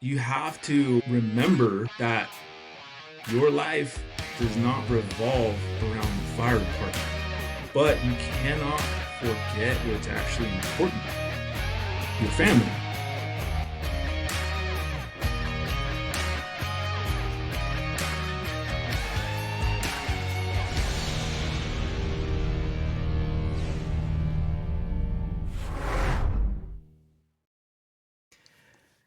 You have to remember that your life does not revolve around the fire department, but you cannot forget what's actually important: your family.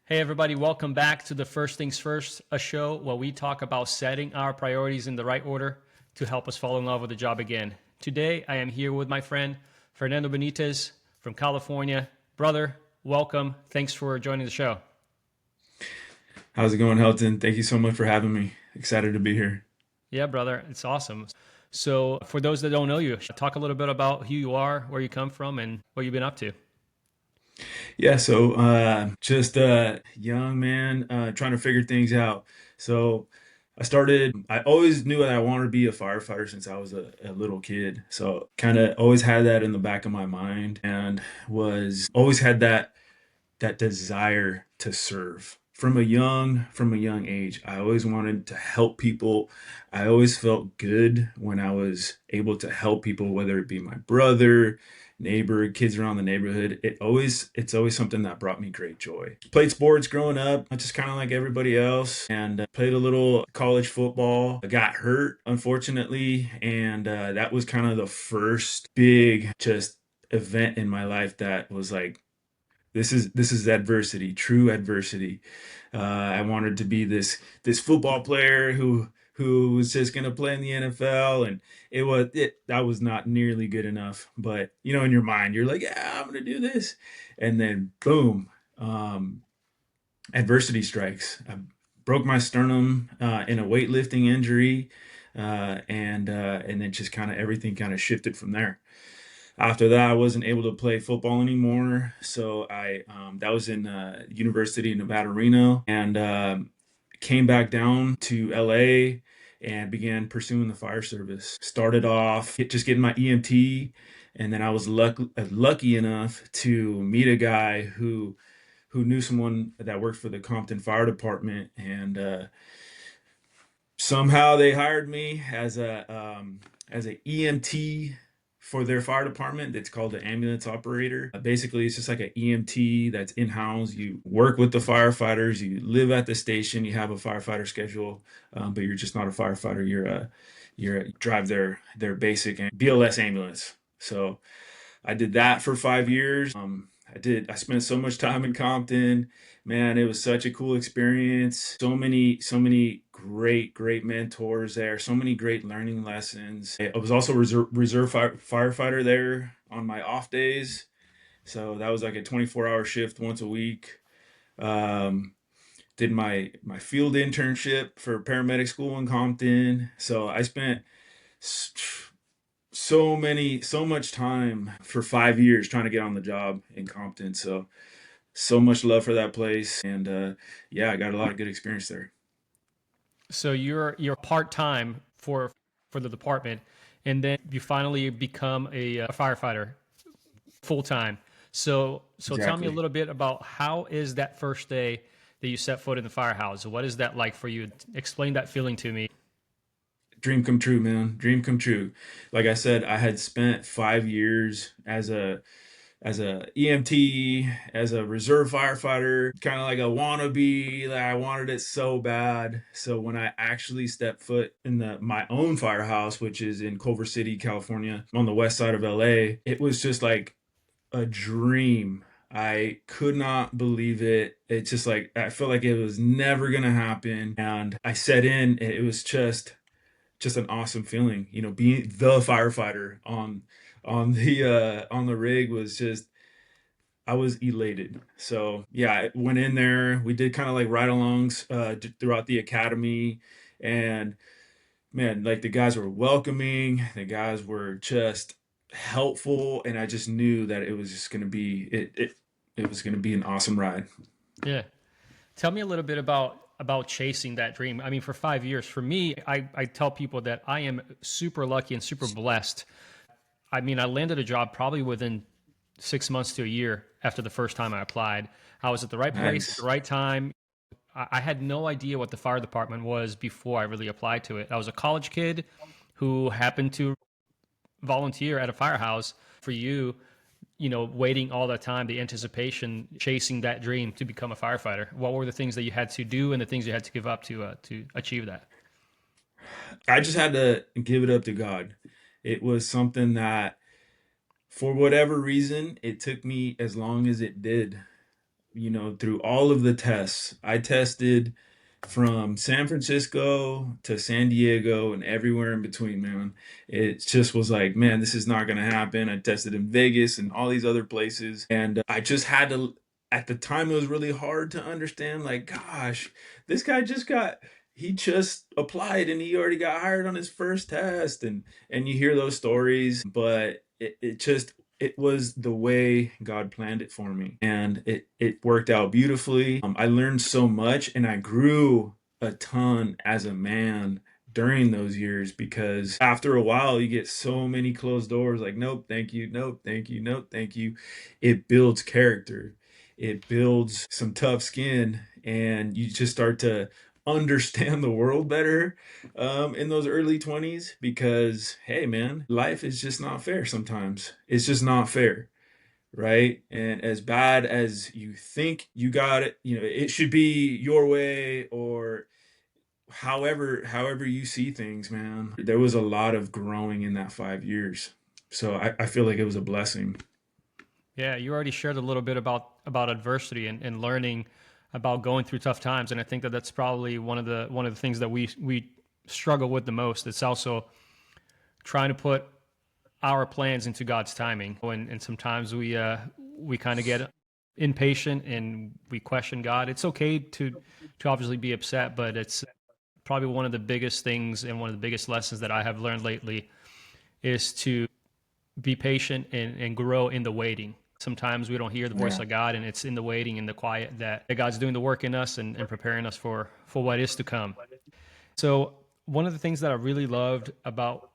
Hey, everybody, welcome back to the First Things First, a show where we talk about setting our priorities in the right order to help us fall in love with the job again. Today, I am here with my friend, Fernando Benitez from California. Brother, welcome. Thanks for joining the show. How's it going, Helton? Thank you so much for having me. Excited to be here. Yeah, brother, it's awesome. So, for those that don't know you, talk a little bit about who you are, where you come from, and what you've been up to. Yeah, so just a young man trying to figure things out. So I always knew that I wanted to be a firefighter since I was a little kid. So kind of always had that in the back of my mind and was always had that desire to serve. From a young age, I always wanted to help people. I always felt good when I was able to help people, whether it be my brother, neighbor, kids around the neighborhood. It's always something that brought me great joy. Played sports growing up, just kind of like everybody else, and played a little college football. I got hurt, unfortunately, and that was kind of the first big just event in my life that was like, this is adversity, true adversity. I wanted to be this football player who was just gonna play in the NFL, and that was not nearly good enough. But in your mind, you're like, yeah, I'm gonna do this, and then boom, um, adversity strikes. I broke my sternum in a weightlifting injury, and then just kind of everything kind of shifted from there. After that, I wasn't able to play football anymore, so I that was in University of Nevada, Reno, and came back down to LA and began pursuing the fire service. Started off just getting my EMT, and then I was lucky enough to meet a guy who knew someone that worked for the Compton Fire Department, and somehow they hired me as a EMT for their fire department. That's called an ambulance operator. Basically, it's just like an EMT that's in house. You work with the firefighters. You live at the station. You have a firefighter schedule, but you're just not a firefighter. You drive their basic BLS ambulance. So I did that for 5 years. I spent so much time in Compton. Man, it was such a cool experience. So many great mentors there. So many great learning lessons. I was also reserve firefighter there on my off days. So that was like a 24-hour shift once a week. Um, did my field internship for paramedic school in Compton. So I spent so much time for 5 years trying to get on the job in Compton. So much love for that place, and yeah, I got a lot of good experience there. So you're part time for the department, and then you finally become a firefighter full time. So tell me a Exactly. little bit about how is that first day that you set foot in the firehouse? What is that like for you? Explain that feeling to me. Dream come true, man. Dream come true. Like I said, I had spent 5 years as a EMT, as a reserve firefighter, kind of like a wannabe. Like I wanted it so bad. So when I actually stepped foot in the my own firehouse, which is in Culver City, California, on the west side of LA, it was just like a dream. I could not believe it. It's just like I felt like it was never gonna happen. And I set in. It was just an awesome feeling. Being the firefighter on the rig was just, I was elated. So yeah, I went in there. We did kind of like ride-alongs throughout the academy, and man, like the guys were welcoming. The guys were just helpful, and I just knew that it was just going to be it was going to be an awesome ride. Yeah. Tell me a little bit about chasing that dream. I mean, for 5 years, for me, I tell people that I am super lucky and super blessed. I mean, I landed a job probably within 6 months to a year after the first time I applied. I was at the right place at the Nice. right time. I had no idea what the fire department was before I really applied to it. I was a college kid who happened to volunteer at a firehouse. For you, waiting all that time, the anticipation, chasing that dream to become a firefighter. What were the things that you had to do and the things you had to give up to achieve that? I just had to give it up to God. It was something that, for whatever reason, it took me as long as it did. Through all of the tests, I tested from San Francisco to San Diego and everywhere in between, man. It just was like, man, this is not going to happen. I tested in Vegas and all these other places. And I just had to, at the time, it was really hard to understand, like, gosh, this guy he just applied and he already got hired on his first test. And you hear those stories, but it was the way God planned it for me. And it worked out beautifully. I learned so much and I grew a ton as a man during those years, because after a while you get so many closed doors, like, nope, thank you, nope, thank you, nope, thank you. It builds character. It builds some tough skin, and you just start to understand the world better in those early 20s, because hey man, life is just not fair. Sometimes it's just not fair, right? And as bad as you think you got it, it should be your way, or however you see things, man. There was a lot of growing in that 5 years, so I feel like it was a blessing. Yeah, you already shared a little bit about adversity and learning about going through tough times, and I think that that's probably one of the things that we struggle with the most. It's also trying to put our plans into God's timing, and sometimes we kind of get impatient and we question God. It's okay to obviously be upset, but it's probably one of the biggest things and one of the biggest lessons that I have learned lately is to be patient and grow in the waiting. Sometimes we don't hear the voice Yeah. of God, and it's in the waiting, in the quiet, that God's doing the work in us and preparing us for what is to come. So one of the things that I really loved about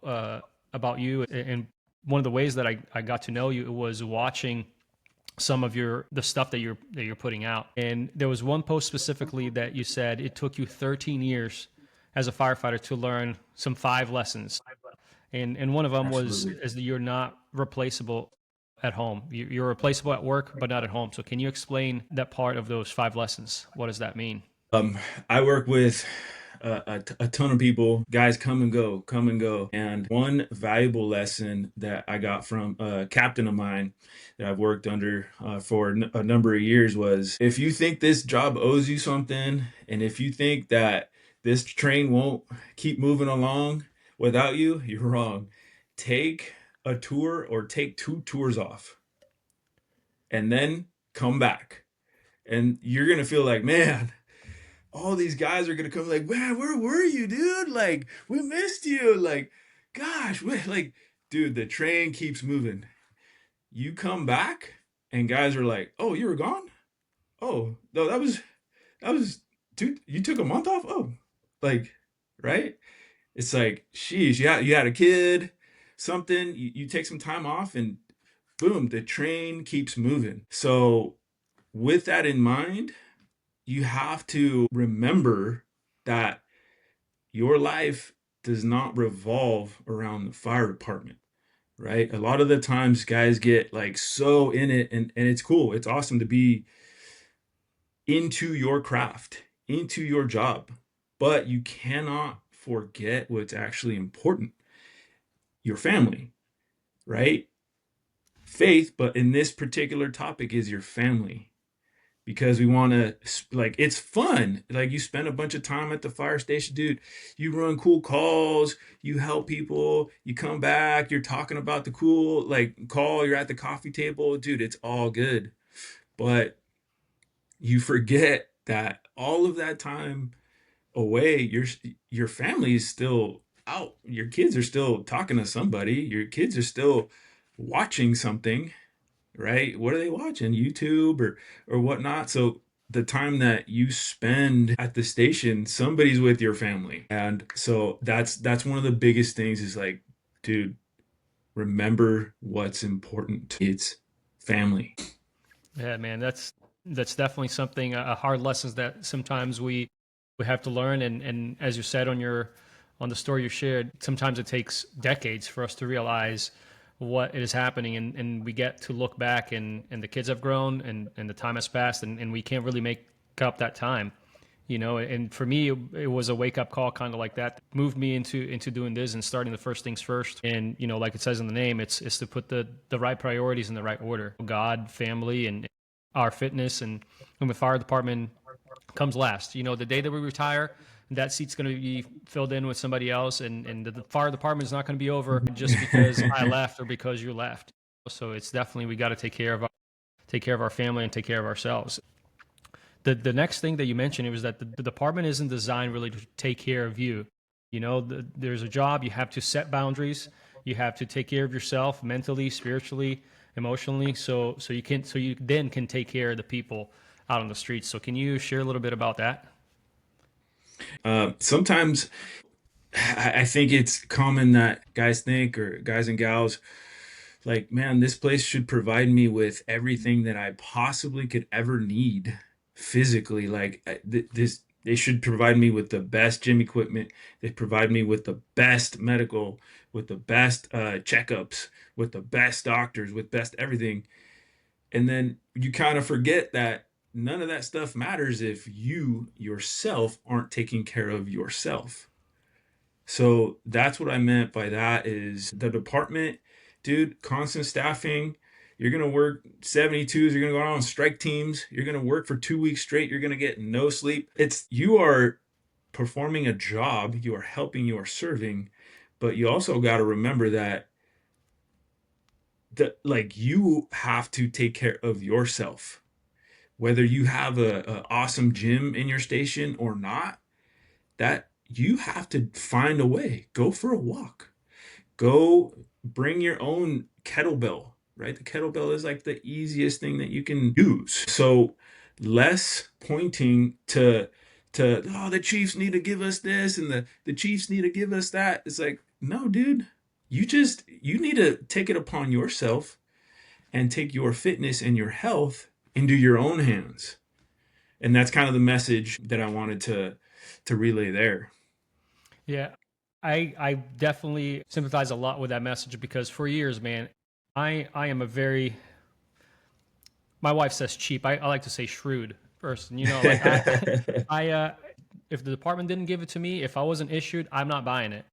you, and one of the ways that I got to know you, was watching some of the stuff that you're putting out. And there was one post specifically that you said it took you 13 years as a firefighter to learn some 5 lessons, and one of them was Absolutely. is that you're not replaceable at home. You're replaceable at work, but not at home. So can you explain that part of those 5 lessons? What does that mean? Um, I work with a ton of people. Guys come and go, come and go. And one valuable lesson that I got from a captain of mine that I've worked under for a number of years was, if you think this job owes you something, and if you think that this train won't keep moving along without you, you're wrong. Take a tour, or take 2 tours off, and then come back. And you're going to feel like, man, all these guys are gonna come like, man, where were you, dude? Like, we missed you. Like, gosh, like, dude, the train keeps moving. You come back, and guys are like, oh, you were gone? Oh, no, that was you took a month off? Oh, like, right? It's like, sheesh, you had a kid, something, you take some time off, and boom, the train keeps moving. So with that in mind, you have to remember that your life does not revolve around the fire department, right? A lot of the times guys get like so in it, and it's cool. It's awesome to be into your craft, into your job, but you cannot forget what's actually important: your family, right? Faith, but in this particular topic, is your family. Because we want to, like, it's fun, like, you spend a bunch of time at the fire station, dude. You run cool calls, you help people, you come back, you're talking about the cool, like, call, you're at the coffee table, dude. It's all good, but you forget that all of that time away, your family is still out. Your kids are still talking to somebody. Your kids are still watching something, right? What are they watching? YouTube or whatnot. So the time that you spend at the station, somebody's with your family. And so that's one of the biggest things, is like, dude, remember what's important. It's family. Yeah, man, That's definitely something, a hard lessons that sometimes we have to learn. And as you said on the story you shared, sometimes it takes decades for us to realize what is happening, and we get to look back, and the kids have grown, and the time has passed, and we can't really make up that time. And for me, it was a wake up call, kind of like that, moved me into doing this and starting the first things first. And like it says in the name, it's to put the right priorities in the right order: God, family, and our fitness. And the fire department comes last. The day that we retire, that seat's going to be filled in with somebody else, and the fire department is not going to be over just because I left or because you left. So it's definitely, we got to take care of our family and take care of ourselves. The next thing that you mentioned, it was that the department isn't designed really to take care of you. There's a job. You have to set boundaries. You have to take care of yourself mentally, spiritually, emotionally, so you then can take care of the people out on the streets. So can you share a little bit about that? Sometimes I think it's common that guys think, or guys and gals, like, man, this place should provide me with everything that I possibly could ever need physically. Like, this, they should provide me with the best gym equipment. They provide me with the best medical, with the best checkups, with the best doctors, with best everything. And then you kind of forget that none of that stuff matters if you yourself aren't taking care of yourself. So that's what I meant by that is the department, dude, constant staffing. You're going to work 72s, you're going to go out on strike teams, you're going to work for 2 weeks straight, you're going to get no sleep. You are performing a job, you are helping, you are serving, but you also got to remember that like you have to take care of yourself. Whether you have a awesome gym in your station or not, that you have to find a way. Go for a walk. Go bring your own kettlebell, right? The kettlebell is like the easiest thing that you can use. So less pointing to oh, the Chiefs need to give us this and the Chiefs need to give us that. It's like, no, dude, you need to take it upon yourself and take your fitness and your health into your own hands. And that's kind of the message that I wanted to relay there. Yeah, I definitely sympathize a lot with that message, because for years, man, I am a very, my wife says cheap. I like to say shrewd person. Like I if the department didn't give it to me, if I wasn't issued, I'm not buying it.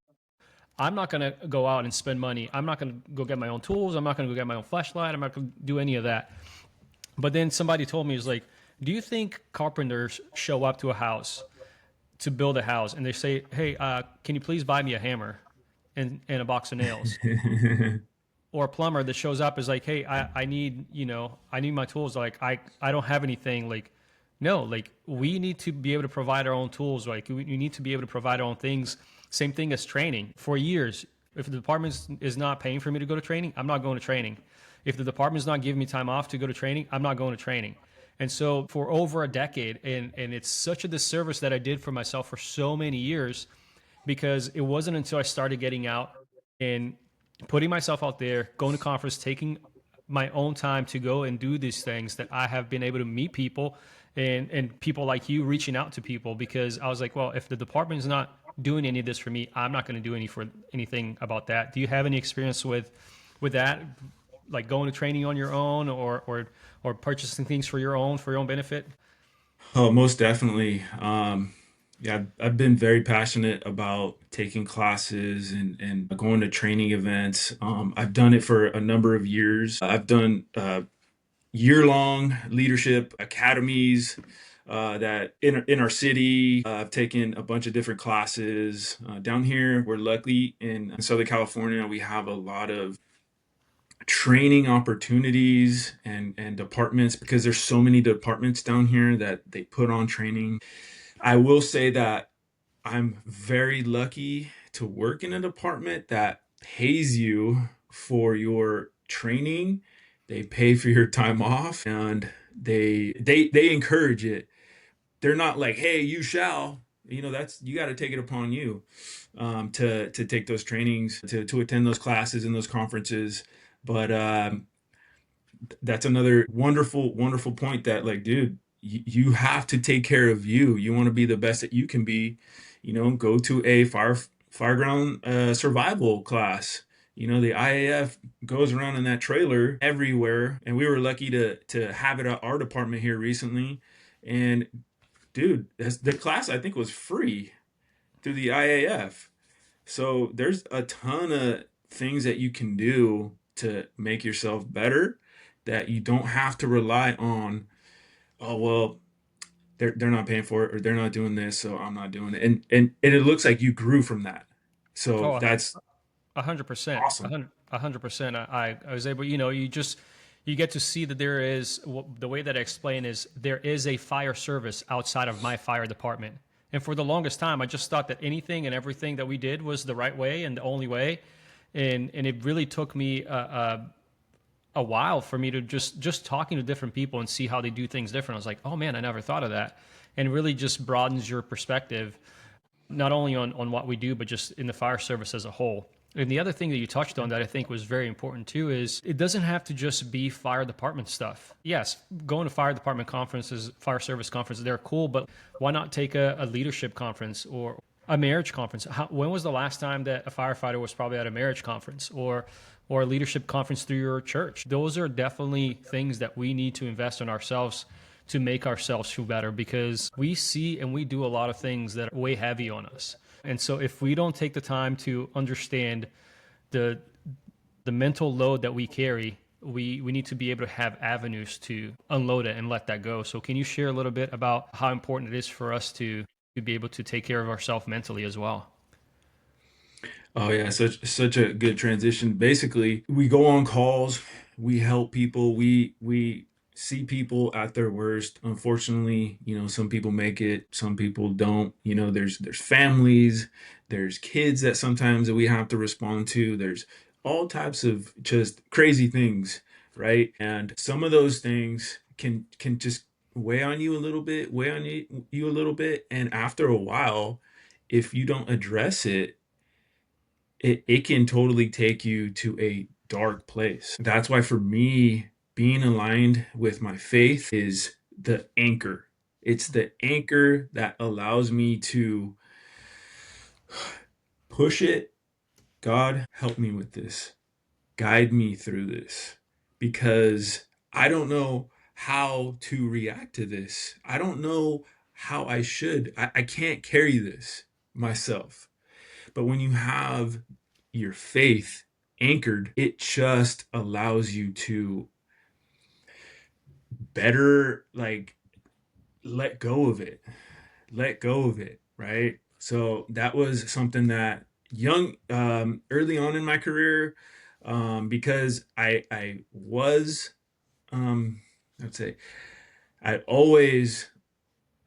I'm not gonna go out and spend money. I'm not gonna go get my own tools. I'm not gonna go get my own flashlight. I'm not gonna do any of that. But then somebody told me, it's like, do you think carpenters show up to a house to build a house and they say, hey, can you please buy me a hammer and a box of nails? Or a plumber that shows up is like, hey, I need, I need my tools. Like, I don't have anything. Like, no, like, we need to be able to provide our own tools. Like, we need to be able to provide our own things. Same thing as training. For years, if the department is not paying for me to go to training, I'm not going to training. If the department is not giving me time off to go to training, I'm not going to training. And so for over a decade, and it's such a disservice that I did for myself for so many years, because it wasn't until I started getting out and putting myself out there, going to conference, taking my own time to go and do these things, that I have been able to meet people, and people like you reaching out to people, because I was like, well, if the department is not doing any of this for me, I'm not going to do anything about that. Do you have any experience with that, like going to training on your own, or purchasing things for your own benefit? Oh, most definitely. Yeah, I've been very passionate about taking classes and going to training events. I've done it for a number of years. I've done year-long leadership academies that in our city. I've taken a bunch of different classes. Down here, we're lucky in Southern California. We have a lot of training opportunities and departments because there's so many departments down here that they put on training. I will say that I'm very lucky to work in a department that pays you for your training. They pay for your time off and they encourage it. They're not like, "Hey, you shall." That's you got to take it upon you to take those trainings, to attend those classes and those conferences. But that's another wonderful, wonderful point that, like, dude, you have to take care of you. You want to be the best that you can be, go to a fireground survival class. The IAF goes around in that trailer everywhere, and we were lucky to have it at our department here recently. And dude, the class I think was free through the IAF. So there's a ton of things that you can do to make yourself better that you don't have to rely on, oh well, they're not paying for it or they're not doing this, so I'm not doing it. And it looks like you grew from that. So Oh, that's 100%, awesome. 100%. I was able, you get to see that there is the way that I explain is there is a fire service outside of my fire department. And for the longest time, I just thought that anything and everything that we did was the right way and the only way. And it really took me a while for me to just talking to different people and see how they do things different. I was like, oh man, I never thought of that. And it really just broadens your perspective, not only on what we do, but just in the fire service as a whole. And the other thing that you touched on that I think was very important too is it doesn't have to just be fire department stuff. Yes, going to fire department conferences, fire service conferences, they're cool, but why not take a leadership conference or a marriage conference? When was the last time that a firefighter was probably at a marriage conference or a leadership conference through your church? Those are definitely things that we need to invest in ourselves to make ourselves feel better because we see and we do a lot of things that weigh heavy on us. And so if we don't take the time to understand the the mental load that we carry, we need to be able to have avenues to unload it and let that go. So can you share a little bit about how important it is for us to be able to take care of ourselves mentally as well? Oh yeah, such a good transition. Basically, we go on calls, we help people, we see people at their worst. Unfortunately, some people make it, some people don't. There's families, there's kids that sometimes that we have to respond to. There's all types of just crazy things, right? And some of those things can just weigh on you a little bit, weigh on you a little bit, and after a while, if you don't address it, it can totally take you to a dark place. That's why for me, being aligned with my faith is the anchor. It's the anchor that allows me to push it. God, help me with this. Guide me through this because I don't know how to react to this. I don't know how I should. I can't carry this myself. But when you have your faith anchored, it just allows you to better, like, let go of it. Let go of it, right? So that was something that early on in my career, because I was, I'd say, I always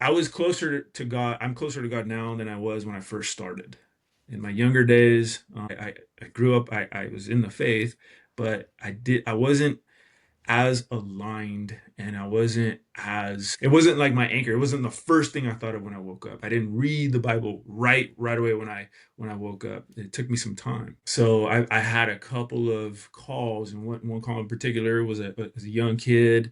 I was closer to God. I'm closer to God now than I was when I first started. In my younger days, I grew up. I was in the faith, but I wasn't as aligned, and I wasn't as. It wasn't like my anchor. It wasn't the first thing I thought of when I woke up. I didn't read the Bible right away when I woke up. It took me some time. So I had a couple of calls, and one call in particular was a young kid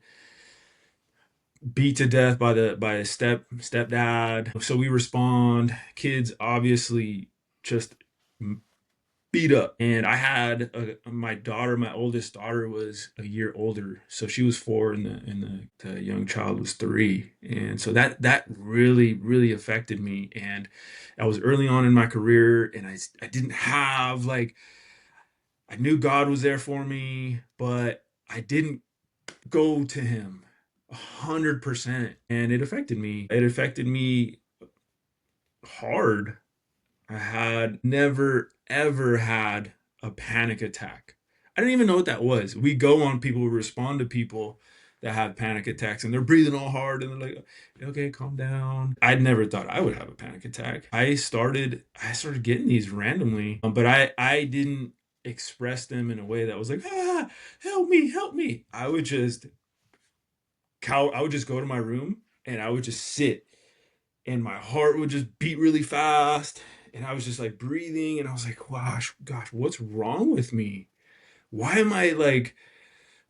beat to death by a stepdad. So we respond. Kids obviously just beat up, and I had my daughter. My oldest daughter was a year older, so she was 4, and the young child was 3, and so that really affected me. And I was early on in my career, and I didn't have, like, I knew God was there for me, but I didn't go to him 100%, and it affected me. It affected me hard. I had never ever had a panic attack. I didn't even know what that was. We go on people, we respond to people that have panic attacks, and they're breathing all hard, and they're like, okay, calm down. I'd never thought I would have a panic attack. I started getting these randomly, but I didn't express them in a way that was like, help me, help me. I would just go to my room, and I would just sit, and my heart would just beat really fast, and I was just like breathing, and I was like, gosh, what's wrong with me? Why am I like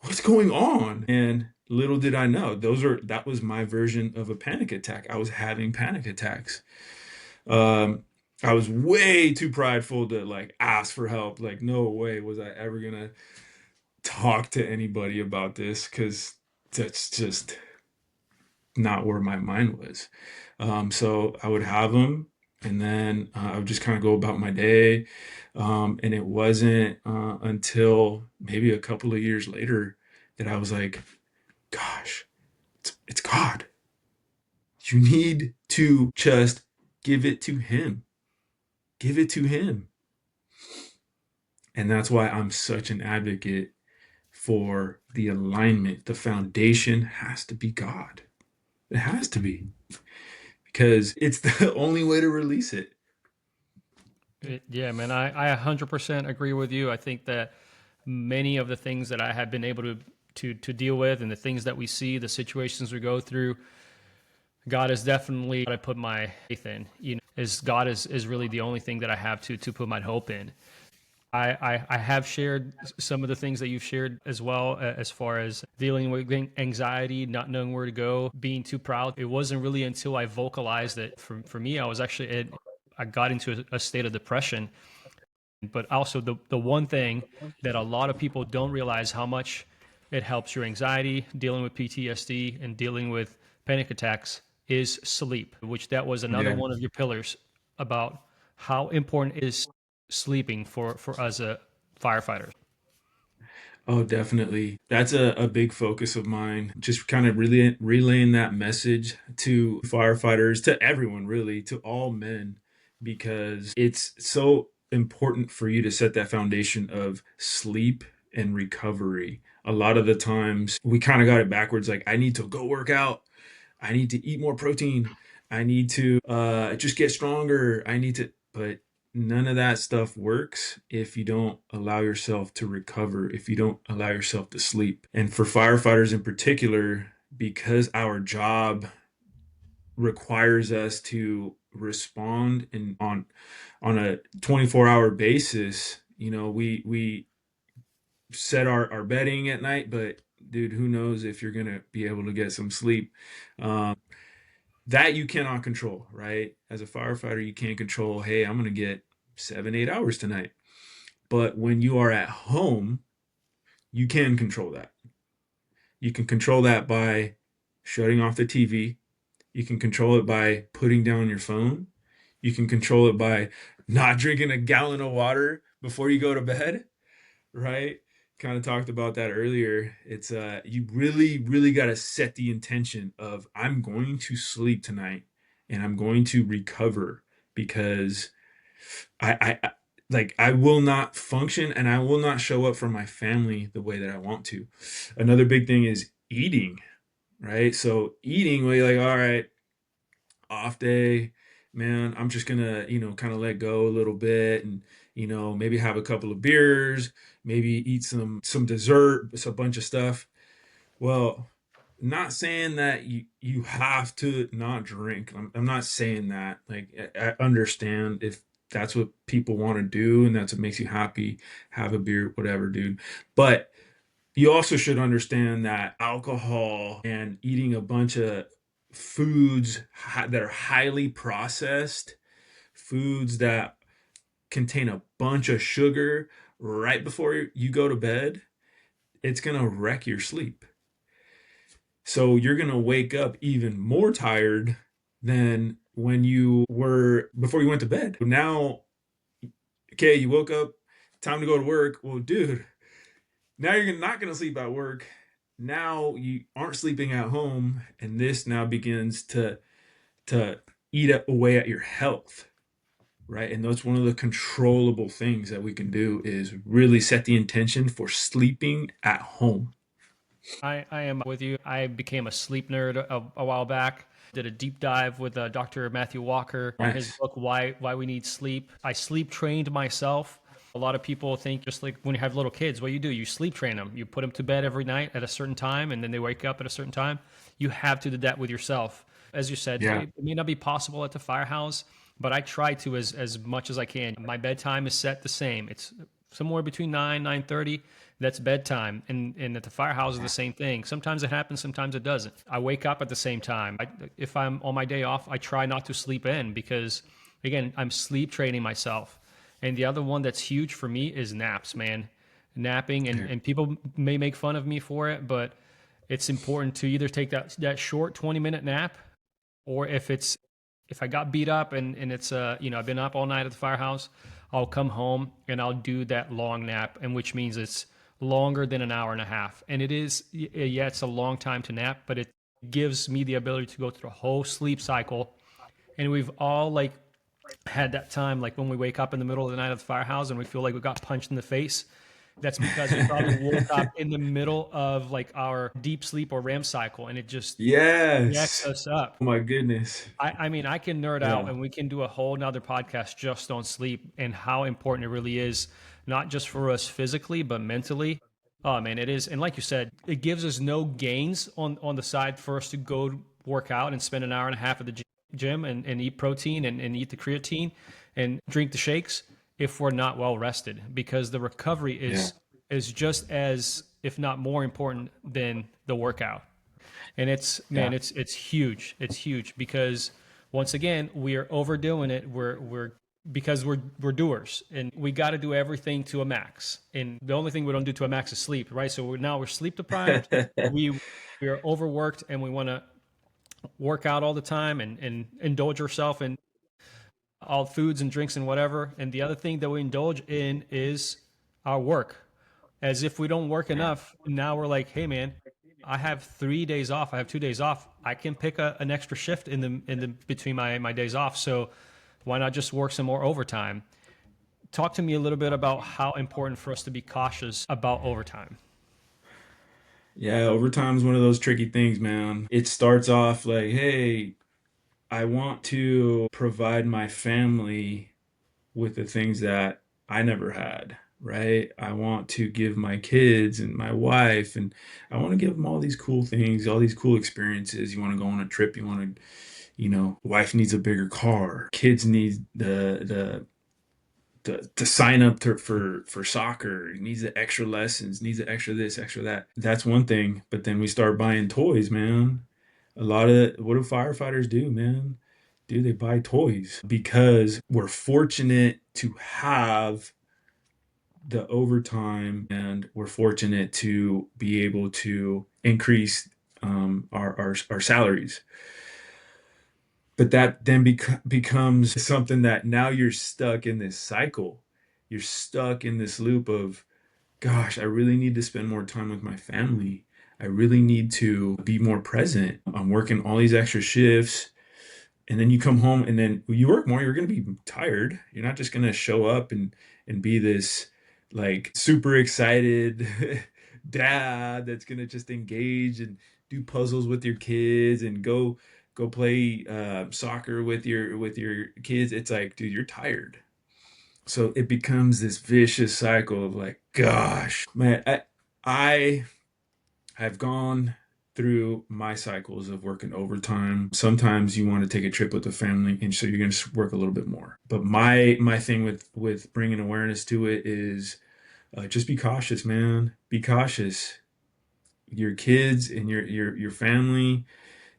what's going on? And little did I know, that was my version of a panic attack. I was having panic attacks. Um, I was way too prideful to like ask for help. Like, no way was I ever gonna talk to anybody about this because that's just not where my mind was. So I would have them, and then I would just kind of go about my day. And it wasn't until maybe a couple of years later that I was like, gosh, it's God. You need to just give it to Him. Give it to Him. And that's why I'm such an advocate for the alignment. The foundation has to be God. It has to be because it's the only way to release it. Yeah, man, I 100% agree with you. I think that many of the things that I have been able to deal with and the things that we see, the situations we go through, God is definitely what I put my faith in. Is God is really the only thing that I have to put my hope in. I have shared some of the things that you've shared as well, as far as dealing with anxiety, not knowing where to go, being too proud. It wasn't really until I vocalized it for me, I got into a state of depression. But also the one thing that a lot of people don't realize how much it helps your anxiety, dealing with PTSD and dealing with panic attacks is sleep, which that was another Yeah. one of your pillars about how important is sleeping for us firefighters. Oh, definitely. That's a big focus of mine. Just kind of really relaying that message to firefighters, to everyone, really, to all men, because it's so important for you to set that foundation of sleep and recovery. A lot of the times we kind of got it backwards. Like, I need to go work out. I need to eat more protein. I need to just get stronger. But none of that stuff works if you don't allow yourself to recover, if you don't allow yourself to sleep. And for firefighters in particular, because our job requires us to respond on a 24-hour basis, we set our bedding at night, but dude, who knows if you're gonna be able to get some sleep. That you cannot control, right? As a firefighter, you can't control, hey, I'm going to get 7, 8 hours tonight. But when you are at home, you can control that. You can control that by shutting off the TV. You can control it by putting down your phone. You can control it by not drinking a gallon of water before you go to bed, right? Kind of talked about that earlier. It's you really got to set the intention of I'm going to sleep tonight and I'm going to recover because I like I will not function and I will not show up for my family the way that I want to. Another big thing is eating, right? So eating, where you're like, all right, off day, man, I'm just gonna, kind of let go a little bit and, maybe have a couple of beers, maybe eat some dessert, a bunch of stuff. Well, not saying that you have to not drink. I'm not saying that. Like I understand if that's what people want to do and that's what makes you happy, have a beer, whatever, dude. But you also should understand that alcohol and eating a bunch of foods that are highly processed, foods that contain a bunch of sugar right before you go to bed, it's going to wreck your sleep. So you're going to wake up even more tired than when you were before you went to bed. Now, okay, you woke up, time to go to work. Well, dude, now you're not going to sleep at work. Now you aren't sleeping at home, and this now begins to eat away at your health, right? And that's one of the controllable things that we can do is really set the intention for sleeping at home. I am with you. I became a sleep nerd a while back. Did a deep dive with Dr. Matthew Walker on his Nice. book, Why We Need Sleep. I sleep trained myself. A lot of people think just like when you have little kids, what you do, you sleep train them. You put them to bed every night at a certain time, and then they wake up at a certain time. You have to do that with yourself. As you said, Yeah. it may not be possible at the firehouse, but I try to as much as I can. My bedtime is set the same. It's somewhere between 9:30. That's bedtime, and at the firehouse is the same thing. Sometimes it happens, sometimes it doesn't. I wake up at the same time. If I'm on my day off, I try not to sleep in because, again, I'm sleep training myself. And the other one that's huge for me is naps, man. Napping, and people may make fun of me for it, but it's important to either take that short 20-minute nap, or if I got beat up and it's I've been up all night at the firehouse, I'll come home and I'll do that long nap, and which means it's longer than an hour and a half. And it is, yeah, it's a long time to nap, but it gives me the ability to go through a whole sleep cycle. And we've all like had that time, like when we wake up in the middle of the night at the firehouse and we feel like we got punched in the face. That's because we probably woke up in the middle of like our deep sleep or REM cycle, and it just jacks Yes. us up. Oh my goodness. I mean, I can nerd out Yeah. and we can do a whole nother podcast just on sleep and how important it really is, not just for us physically, but mentally. Oh man, it is. And like you said, it gives us no gains on the side for us to go work out and spend an hour and a half at the gym and eat protein and eat the creatine and drink the shakes if we're not well rested, because the recovery Yeah. is just as, if not more important than the workout. And it's, man, Yeah. it's huge. It's huge because once again we are overdoing it. We're because we're doers and we got to do everything to a max. And the only thing we don't do to a max is sleep, right? So we're sleep deprived. We are overworked and we want to work out all the time and indulge ourselves in all foods and drinks and whatever. And the other thing that we indulge in is our work. As if we don't work Yeah. enough, now we're like, hey man, I have 3 days off. I have 2 days off. I can pick an extra shift in the between my days off. So why not just work some more overtime? Talk to me a little bit about how important for us to be cautious about overtime. Yeah, overtime is one of those tricky things, man. It starts off like, hey, I want to provide my family with the things that I never had, right? I want to give my kids and my wife, and I want to give them all these cool things, all these cool experiences. You want to go on a trip, you want to, wife needs a bigger car, kids need to sign up for soccer, needs the extra lessons, needs the extra this, extra that. That's one thing. But then we start buying toys, man. A lot of what do firefighters do, man? Do they buy toys because we're fortunate to have the overtime and we're fortunate to be able to increase our salaries. But that then becomes something that now you're stuck in this cycle. You're stuck in this loop of, gosh, I really need to spend more time with my family. I really need to be more present. I'm working all these extra shifts. And then you come home and then you work more, you're going to be tired. You're not just going to show up and be this like super excited dad that's going to just engage and do puzzles with your kids and go play soccer with your kids. It's like, dude, you're tired. So it becomes this vicious cycle of like, gosh, man, I have gone through my cycles of working overtime. Sometimes you want to take a trip with the family, and so you're going to work a little bit more. But my thing with bringing awareness to it is just be cautious, man. Be cautious. Your kids and your family.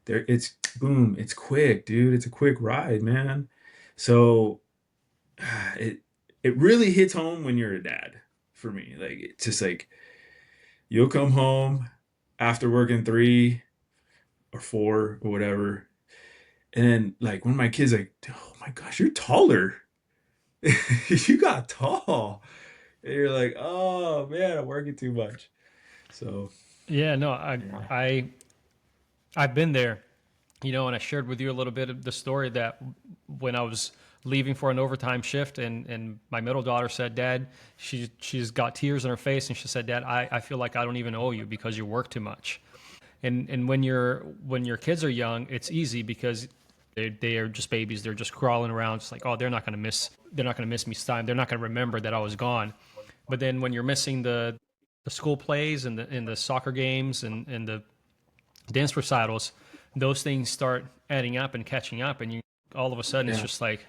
There, it's boom. It's quick, dude. It's a quick ride, man. So it it really hits home when you're a dad. For me, like it's just like you'll come home after working 3 or 4 or whatever. And then like one of my kids like, oh my gosh, you're taller. You got tall. And you're like, oh man, I'm working too much. So Yeah, no, yeah. I I've been there, and I shared with you a little bit of the story that when I was leaving for an overtime shift, and my middle daughter said, Dad, she's got tears in her face, and she said, Dad, I feel like I don't even owe you because you work too much. And when your kids are young, it's easy because they are just babies. They're just crawling around. It's like, oh, they're not gonna miss me time. They're not gonna remember that I was gone. But then when you're missing the school plays and the soccer games and the dance recitals, those things start adding up and catching up, and you all of a sudden it's Yeah. just like,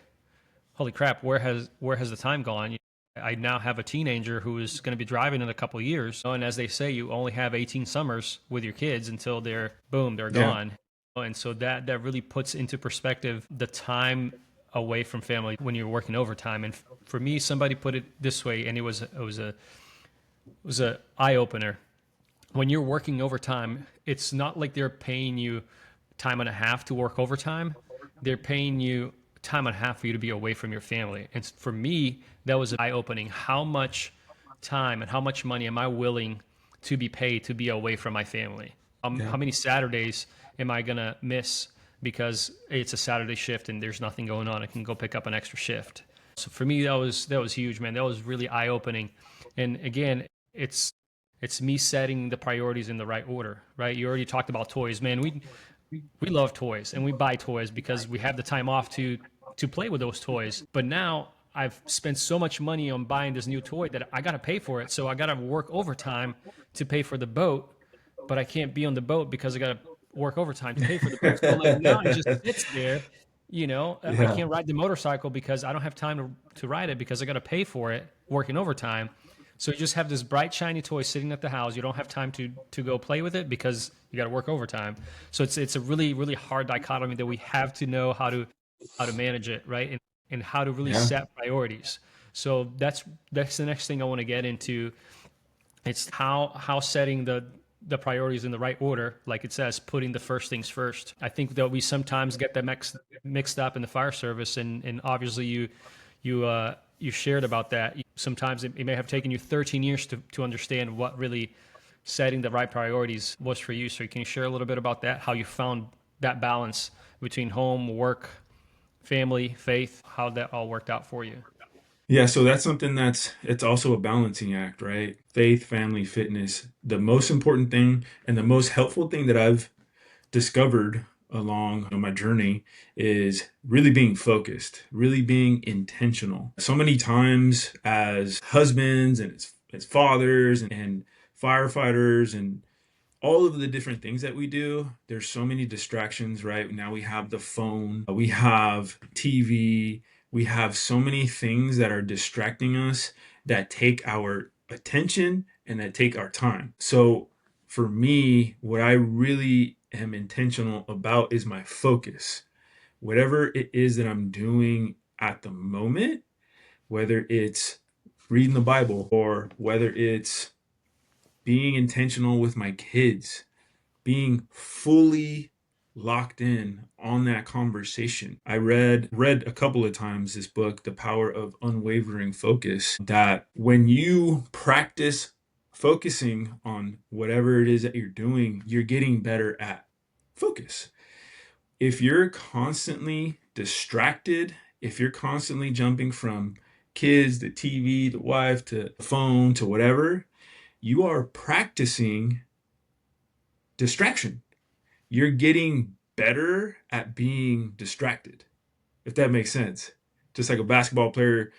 holy crap, where has the time gone? I now have a teenager who is going to be driving in a couple of years. And as they say, you only have 18 summers with your kids until they're boom, they're Yeah. gone. And so that really puts into perspective the time away from family when you're working overtime. And for me, somebody put it this way, and it was a eye opener. When you're working overtime, it's not like they're paying you time and a half to work overtime. They're paying you time and a half for you to be away from your family. And for me, that was eye opening. How much time and how much money am I willing to be paid to be away from my family? Yeah. How many Saturdays am I going to miss because it's a Saturday shift and there's nothing going on? I can go pick up an extra shift. So for me, that was huge, man. That was really eye opening. And again, it's it's me setting the priorities in the right order, right? You already talked about toys, man. We love toys and we buy toys because we have the time off to play with those toys. But now I've spent so much money on buying this new toy that I got to pay for it. So I got to work overtime to pay for the boat, but I can't be on the boat because I got to work overtime to pay for the boat. So like now it just sits there. I Yeah. can't ride the motorcycle because I don't have time to ride it because I got to pay for it working overtime. So you just have this bright shiny toy sitting at the house. You don't have time to go play with it because you got to work overtime. So it's a really really hard dichotomy that we have to know how to manage it, right? And how to really Yeah. set priorities. So that's the next thing I want to get into. It's how setting the priorities in the right order, like it says, putting the first things first. I think that we sometimes get that mixed up in the fire service, and obviously you shared about that. Sometimes it may have taken you 13 years to understand what really setting the right priorities was for you. So can you share a little bit about that? How you found that balance between home, work, family, faith, how that all worked out for you? Yeah, so that's something it's also a balancing act, right? Faith, family, fitness. The most important thing and the most helpful thing that I've discovered along my journey is really being focused, really being intentional. So many times as husbands and as fathers and firefighters and all of the different things that we do, there's so many distractions, right? Now we have the phone, we have TV, we have so many things that are distracting us that take our attention and that take our time. So for me, what I really am intentional about is my focus. Whatever it is that I'm doing at the moment, whether it's reading the Bible or whether it's being intentional with my kids, being fully locked in on that conversation. I read a couple of times this book, The Power of Unwavering Focus, that when you practice focusing on whatever it is that you're doing, you're getting better at focus. If you're constantly distracted, if you're constantly jumping from kids to TV to wife to phone to whatever, you are practicing distraction. You're getting better at being distracted, if that makes sense. Just like a basketball player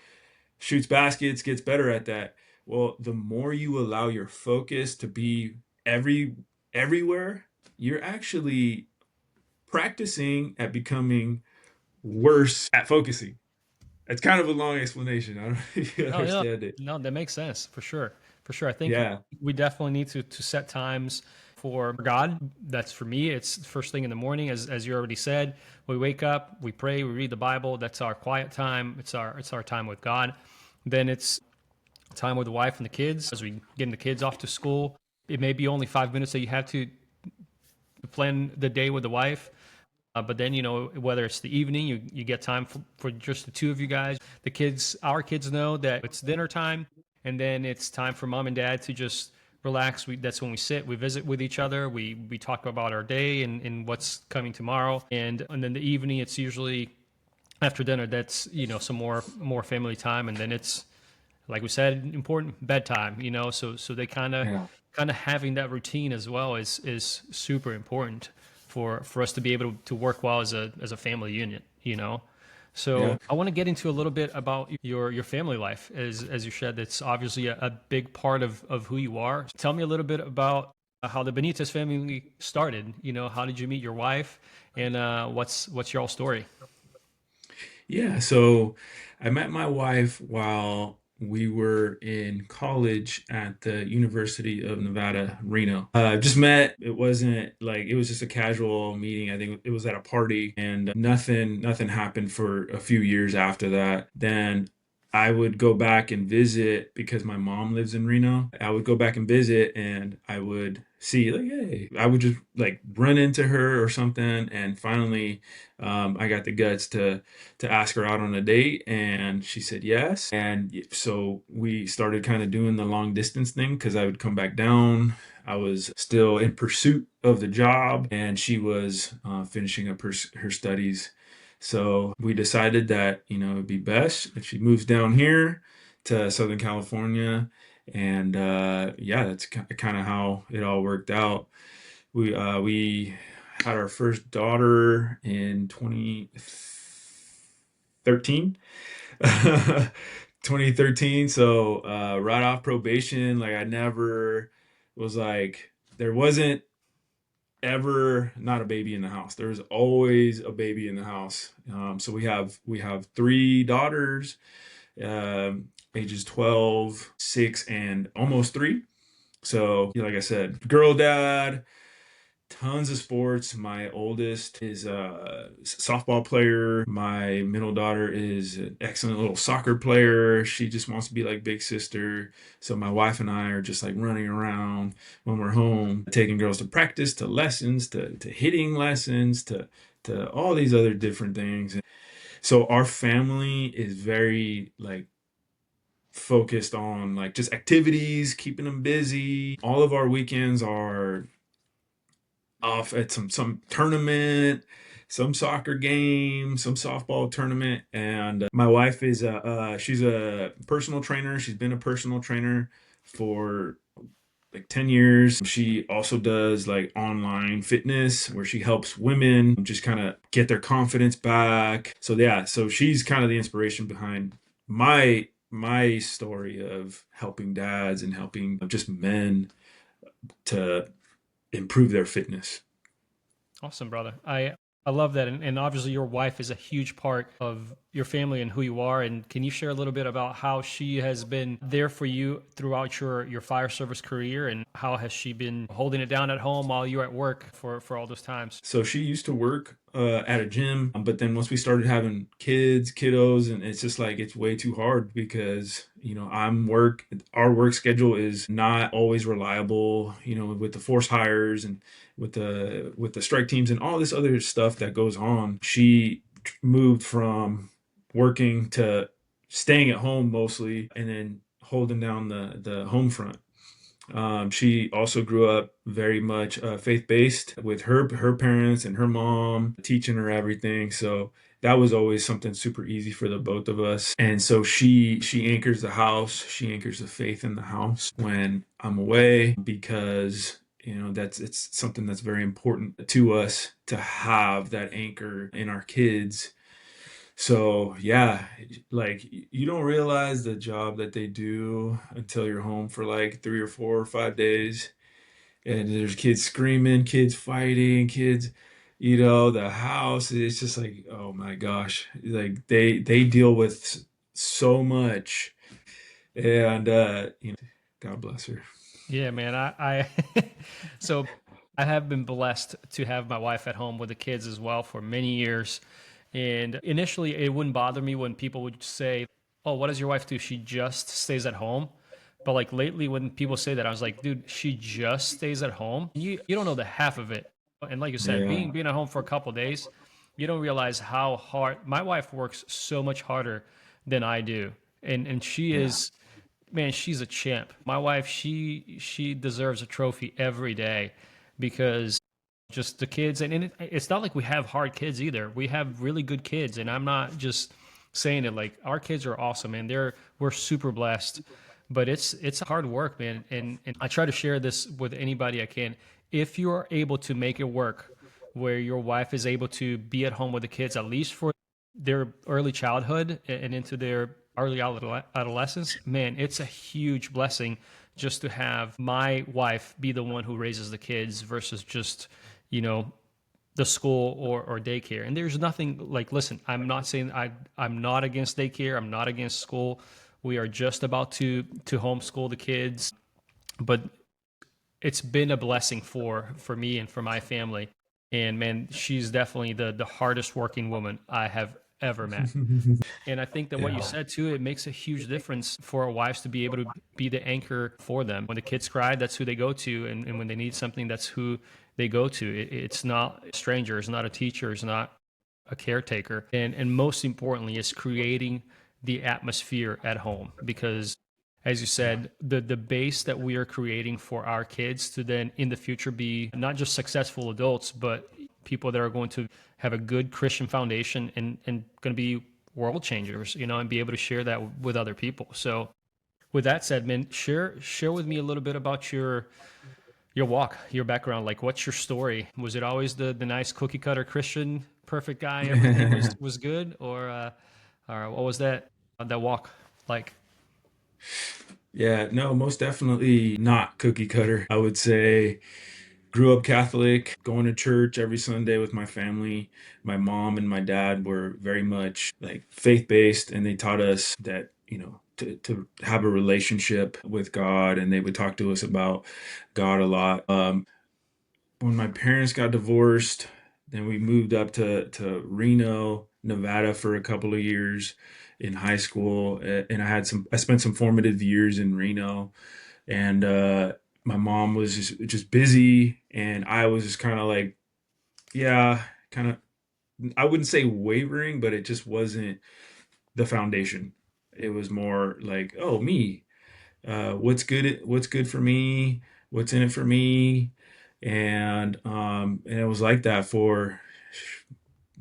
shoots baskets, gets better at that. Well, the more you allow your focus to be every everywhere, you're actually practicing at becoming worse at focusing. It's kind of a long explanation. I don't know if you No, yeah, understand it. no, that makes sense for sure. For sure. I think Yeah. we definitely need to set times for God. That's for me. It's the first thing in the morning, as you already said. We wake up, we pray, we read the Bible. That's our quiet time. It's our time with God. Then it's time with the wife and the kids as we getting the kids off to school. It may be only 5 minutes that you have to plan the day with the wife. But then, whether it's the evening, you get time for just the two of you guys. Our kids know that it's dinner time, and then it's time for mom and dad to just relax. That's when we sit, we visit with each other, we talk about our day and what's coming tomorrow. And then the evening, it's usually after dinner, that's, some more family time. And then it's, like we said, important bedtime, so they Yeah. kind of having that routine as well is super important for us to be able to work well as a family unit. Yeah. So I want to get into a little bit about your family life. As you said, that's obviously a big part of who you are. Tell me a little bit about how the Benitez family started. How did you meet your wife, and what's your all story? Yeah. So I met my wife while we were in college at the University of Nevada, Reno. Just met. It wasn't like it was just a casual meeting. I think it was at a party, and nothing happened for a few years after that. Then I would go back and visit because my mom lives in Reno. I would go back and visit, and I would see like, hey, I would just like run into her or something, and finally, I got the guts to ask her out on a date, and she said yes. And so we started kind of doing the long distance thing because I would come back down. I was still in pursuit of the job, and she was finishing up her studies. So we decided that, it'd be best if she moves down here to Southern California. And yeah, that's kind of how it all worked out. We had our first daughter in 2013. 2013. So right off probation, like I never was like there wasn't ever not a baby in the house. There's always a baby in the house. So we have three daughters, ages 12, 6, and almost 3. So like I said, girl dad, tons of sports. My oldest is a softball player. My middle daughter is an excellent little soccer player. She just wants to be like big sister. So my wife and I are just like running around when we're home, taking girls to practice, to lessons, to hitting lessons, to all these other different things. So our family is very like focused on like just activities, keeping them busy. All of our weekends are off at some tournament, some soccer game, some softball tournament. And my wife is she's a personal trainer. She's been a personal trainer for like 10 years. She also does like online fitness where she helps women just kind of get their confidence back. So yeah, so she's kind of the inspiration behind my story of helping dads and helping just men to improve their fitness. Awesome, brother. I love that, and obviously your wife is a huge part of your family and who you are. And can you share a little bit about how she has been there for you throughout your fire service career, and how has she been holding it down at home while you're at work for all those times? So she used to work at a gym, but then once we started having kiddos, and it's just like it's way too hard because our work schedule is not always reliable. With the force hires and with the strike teams and all this other stuff that goes on. She moved from working to staying at home mostly, and then holding down the home front. She also grew up very much faith based with her parents and her mom teaching her everything. So that was always something super easy for the both of us. And so she anchors the house. She anchors the faith in the house when I'm away because that's it's something that's very important to us to have that anchor in our kids. So yeah, like you don't realize the job that they do until you're home for like 3 or 4 or 5 days, and there's kids screaming, kids fighting, kids, the house. It's just like, oh my gosh, like they deal with so much, and God bless her. Yeah, man. I so I have been blessed to have my wife at home with the kids as well for many years. And initially, it wouldn't bother me when people would say, "Oh, what does your wife do? She just stays at home." But like lately, when people say that, I was like, "Dude, she just stays at home. You don't know the half of it." And like you said, Yeah, being at home for a couple of days, you don't realize how hard my wife works so much harder than I do. And she yeah, is, man, she's a champ. My wife, she deserves a trophy every day because just the kids, and it's not like we have hard kids either. We have really good kids, and I'm not just saying it. Like our kids are awesome, man. We're super blessed, but it's hard work, man. And I try to share this with anybody I can. If you are able to make it work, where your wife is able to be at home with the kids at least for their early childhood and into their early adolescence, man, it's a huge blessing just to have my wife be the one who raises the kids versus just, you know, the school or daycare. And there's nothing like, listen, I'm not saying I'm not against daycare. I'm not against school. We are just about to homeschool the kids, but it's been a blessing for me and for my family. And man, she's definitely the hardest working woman I have ever met. And I think that what you Yeah. said too, it makes a huge difference for our wives to be able to be the anchor for them. When the kids cry, that's who they go to. And when they need something, that's who they go to. It's not a stranger, it's not a teacher, it's not a caretaker. And most importantly, it's creating the atmosphere at home. Because as you Yeah. said, the base that we are creating for our kids to then in the future be not just successful adults, but people that are going to have a good Christian foundation and going to be world changers, and be able to share that with other people. So with that said, man, share with me a little bit about your walk, your background. Like, what's your story? Was it always the nice cookie cutter Christian, perfect guy, everything was good, or what was that walk like? Yeah, no, most definitely not cookie cutter. I would say grew up Catholic, going to church every Sunday with my family. My mom and my dad were very much like faith based, and they taught us that, to have a relationship with God, and they would talk to us about God a lot. When my parents got divorced, then we moved up to Reno, Nevada for a couple of years in high school. And I spent some formative years in Reno, and my mom was just busy, and I was just kind of like, yeah, kind of, I wouldn't say wavering, but it just wasn't the foundation. It was more like, oh, me, what's good for me, what's in it for me. And it was like that for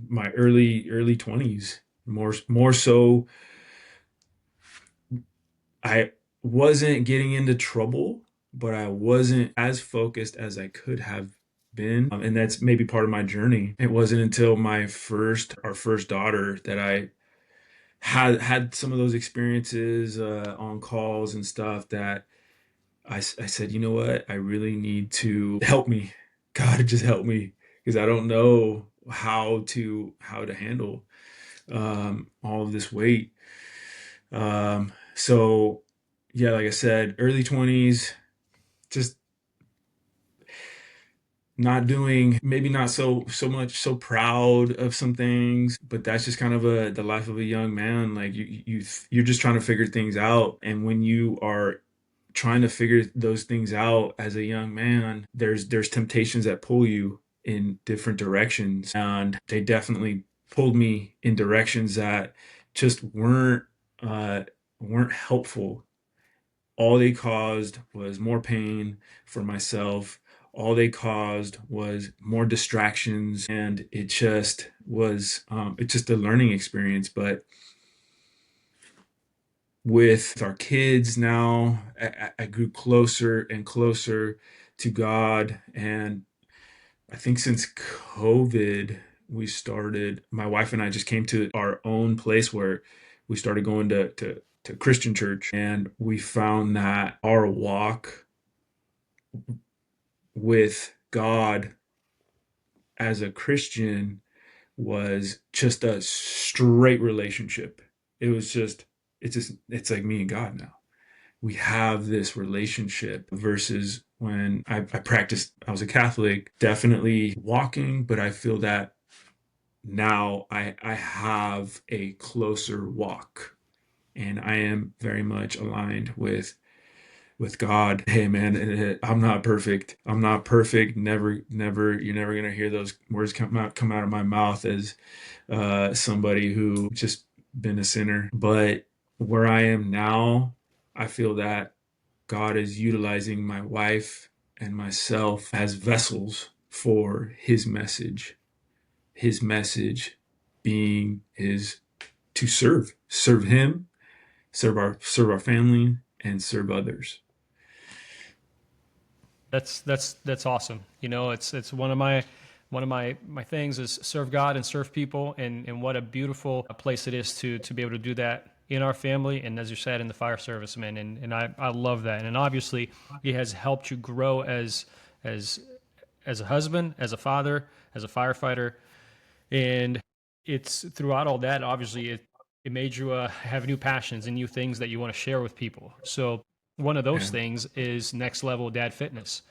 my early 20s. More so, I wasn't getting into trouble, but I wasn't as focused as I could have been. And that's maybe part of my journey. It wasn't until our first daughter, that I had some of those experiences on calls and stuff, that I said, you know what? I really need to help me. God, just help me, because I don't know how to handle all of this weight. So yeah, like I said, early 20s, just not doing, maybe not so much, so proud of some things, but that's just kind of the life of a young man. Like you're just trying to figure things out, and when you are trying to figure those things out as a young man, there's temptations that pull you in different directions, and they definitely pulled me in directions that just uh weren't helpful. All they caused was more pain for myself. All they caused was more distractions, and it's just a learning experience. But with our kids now, I grew closer and closer to God. And I think since COVID, my wife and I just came to our own place where we started going to Christian church. And we found that our walk with God as a Christian was just a straight relationship. It was just, it's like me and God now. We have this relationship, versus when I practiced, I was a Catholic, definitely walking, but I feel that now I have a closer walk, and I am very much aligned with God. Hey man, I'm not perfect. I'm not perfect. Never. You're never gonna hear those words come out of my mouth as somebody who just been a sinner. But where I am now, I feel that God is utilizing my wife and myself as vessels for His message. His message being is to serve Him, serve our family, and serve others. That's awesome. It's one of my things is serve God and serve people, and what a beautiful place it is to be able to do that in our family, and as you said, in the fire service, man. And I love that. And obviously it has helped you grow as as a husband, as a father, as a firefighter. And it's throughout all that, obviously, It made you have new passions and new things that you want to share with people. So one of those Yeah. things is next level dad fitness.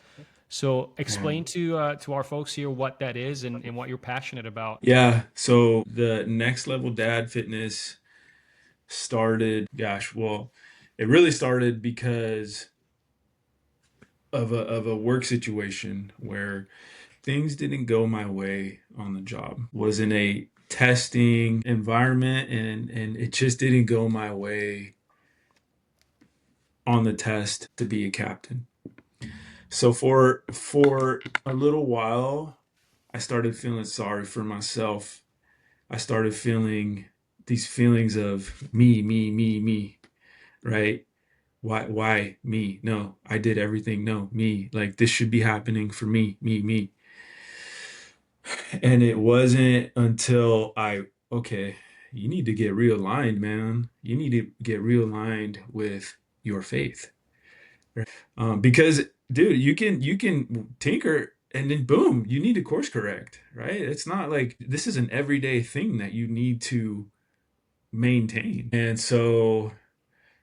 So Yeah. explain to our folks here what that is and what you're passionate about. Yeah. So the next level dad fitness started, gosh, well, it really started because of a work situation where things didn't go my way on the job. Was in a testing environment, and it just didn't go my way on the test to be a captain. So for a little while, I started feeling sorry for myself. I started feeling these feelings of me, right? Why me? No, I did everything. No, me. Like this should be happening for me. And it wasn't until okay, you need to get realigned, man. You need to get realigned with your faith. Because dude, you can tinker and then boom, you need to course correct, right? It's not like this is an everyday thing that you need to maintain. And so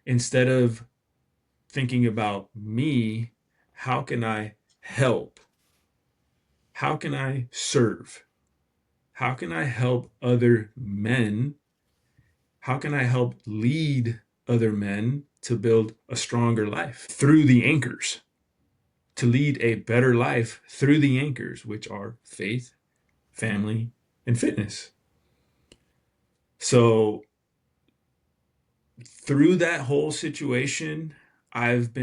instead of thinking about me, how can I help? How can I serve? How can I help other men? How can I help lead other men to build a stronger life through the anchors, to lead a better life through the anchors, which are faith, family, and fitness? So through that whole situation, I've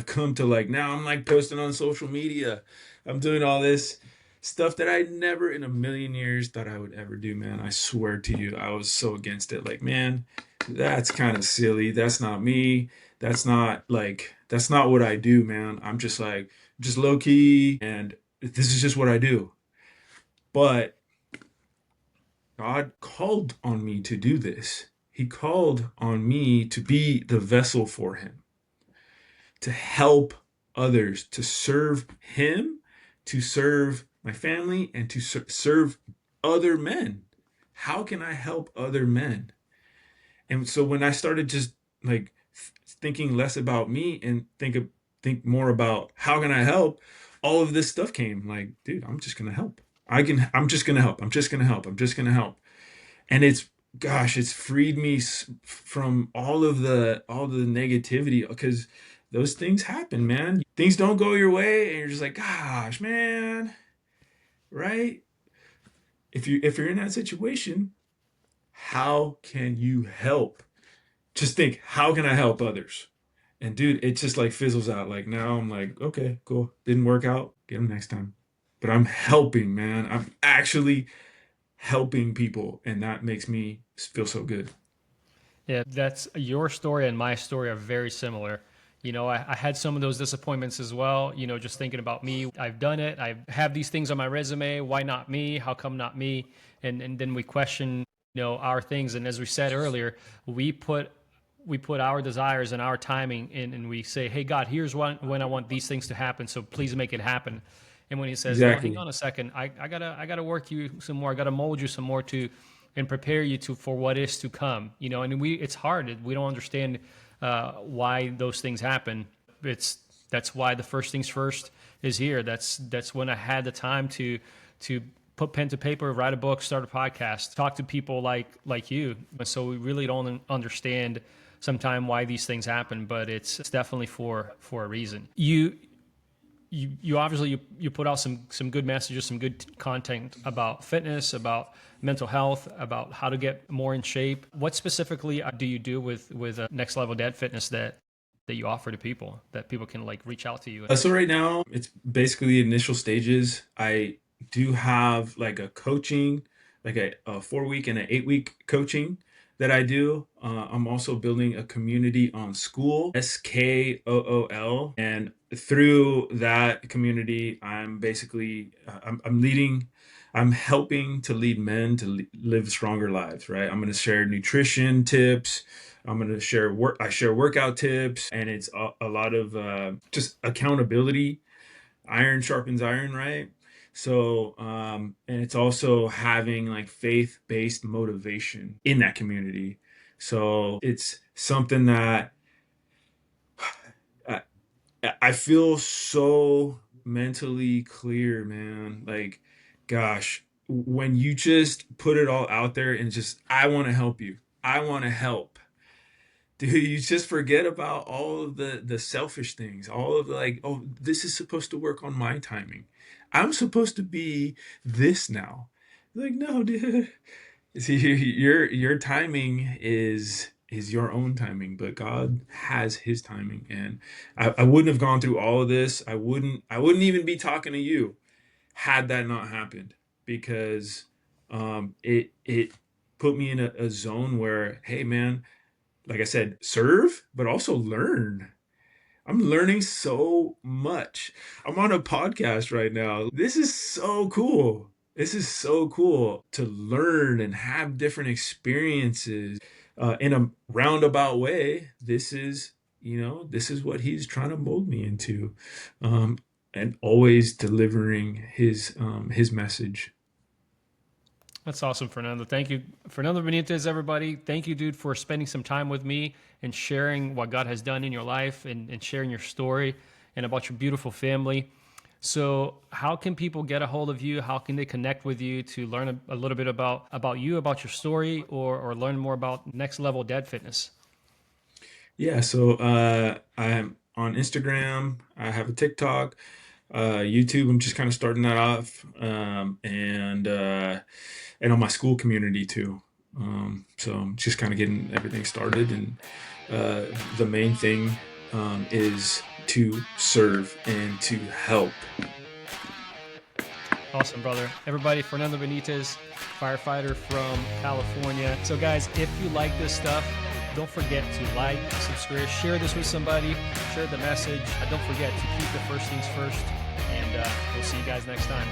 come to like now I'm like posting on social media. I'm doing all this stuff that I never in a million years thought I would ever do, man. I swear to you, I was so against it. Like, man, that's kind of silly. That's not me. That's not what I do, man. I'm just like just low key and this is just what I do. But God called on me to do this. He called on me to be the vessel for him, to help others, to serve him, to serve my family, and to serve other men. How can I help other men? And so when I started just like thinking less about me and think more about how can I help, all of this stuff came like, dude, I'm just gonna help. I'm just gonna help. I'm just gonna help. I'm just gonna help. And it's freed me from all the negativity because those things happen, man. Things don't go your way and you're just like, gosh, man, right? If you're in that situation, how can you help? Just think, how can I help others? And dude, it just like fizzles out. Like now I'm like, okay, cool, didn't work out, get them next time. But I'm helping, man. I'm actually helping people, and that makes me feel so good. Yeah, that's your story and my story are very similar. I had some of those disappointments as well. Just thinking about me, I've done it. I have these things on my resume. Why not me? How come not me? And then we question, our things. And as we said earlier, we put we put our desires and our timing in, and we say, "Hey, God, here's when I want these things to happen. So please make it happen." And when He says, "Well, hang Exactly. on a second, I gotta work you some more. I gotta mold you some more to and prepare you to for what is to come." And it's hard. We don't understand why those things happen. It's That's why the first things first is here. That's when I had the time to put pen to paper, write a book, start a podcast, talk to people like you. So we really don't understand sometimes why these things happen, but it's definitely for a reason. You obviously you put out some good messages, some good content about fitness, about mental health, about how to get more in shape. What specifically do you do with Next Level Dad Fitness that you offer to people that people can like reach out to you? So right now it's basically initial stages. I do have like a coaching, like a 4 week and an 8 week coaching that I do. I'm also building a community on School, SKOOL, and through that community, I'm basically I'm leading. I'm helping to lead men to live stronger lives, right? I'm going to share nutrition tips. I'm going to share I share workout tips, and it's a lot of just accountability. Iron sharpens iron, right? So, and it's also having like faith-based motivation in that community. So it's something that I, I feel so mentally clear, man. Like, gosh, when you just put it all out there and just, I want to help you. I want to help. Dude, you just forget about all of the selfish things, all of the like, oh, this is supposed to work on my timing. I'm supposed to be this now. Like, no, dude. See, your timing is your own timing, but God has his timing. And I wouldn't have gone through all of this. I wouldn't even be talking to you had that not happened, because it put me in a zone where, hey man, like I said, serve, but also learn. I'm learning so much. I'm on a podcast right now. This is so cool. This is so cool to learn and have different experiences in a roundabout way. This is what he's trying to mold me into, and always delivering his message. That's awesome, Fernando. Thank you, Fernando Benitez, everybody. Thank you, dude, for spending some time with me and sharing what God has done in your life, and sharing your story and about your beautiful family. So, how can people get a hold of you? How can they connect with you to learn a little bit about you, about your story, or learn more about Next Level Dad Fitness? Yeah, so I'm on Instagram. I have a TikTok, YouTube. I'm just kind of starting that off, and on my school community too. So I'm just kind of getting everything started, and the main thing is to serve and to help. Awesome, brother. Everybody, Fernando Benitez, firefighter from California. So, guys, if you like this stuff, don't forget to like, subscribe, share this with somebody, share the message. Don't forget to keep the first things first, and we'll see you guys next time.